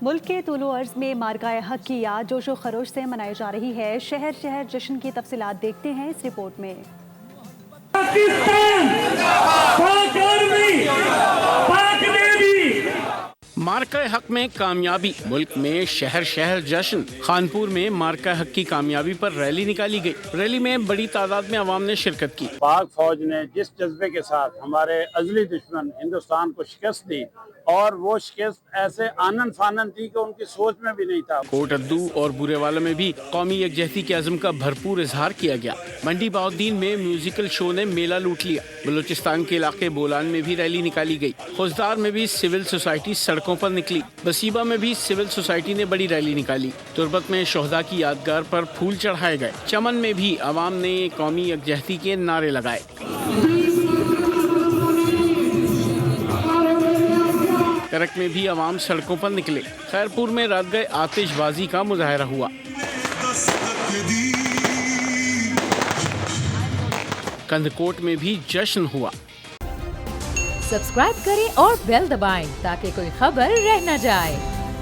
ملک کے طول و عرض میں مارکہ حق کی یاد جوش و خروش سے منائی جا رہی ہے۔ شہر شہر جشن کی تفصیلات دیکھتے ہیں اس رپورٹ میں۔ مارکہ حق میں کامیابی، ملک میں شہر شہر جشن۔ خانپور میں مارکہ حق کی کامیابی پر ریلی نکالی گئی۔ ریلی میں بڑی تعداد میں عوام نے شرکت کی۔ پاک فوج نے جس جذبے کے ساتھ ہمارے ازلی دشمن ہندوستان کو شکست دی، اور وہ شکست ایسے آنن فانن تھی کہ ان کی سوچ میں بھی نہیں تھا۔ کوٹ ادو اور بورے والا میں بھی قومی یکجہتی کے عزم کا بھرپور اظہار کیا گیا۔ منڈی بہاؤالدین میں میوزیکل شو نے میلہ لوٹ لیا۔ بلوچستان کے علاقے بولان میں بھی ریلی نکالی گئی۔ خوزدار میں بھی سول سوسائٹی سڑکوں پر نکلی۔ بسیبہ میں بھی سول سوسائٹی نے بڑی ریلی نکالی۔ تربت میں شہداء کی یادگار پر پھول چڑھائے گئے۔ چمن میں بھی عوام نے قومی یکجہتی کے نعرے لگائے۔ کرک میں بھی عوام سڑکوں پر نکلے۔ خیرپور میں رات گئے آتش بازی کا مظاہرہ ہوا۔ کندھکوٹ میں بھی جشن ہوا۔ سبسکرائب کریں اور بیل دبائیں تاکہ کوئی خبر رہ نہ جائے۔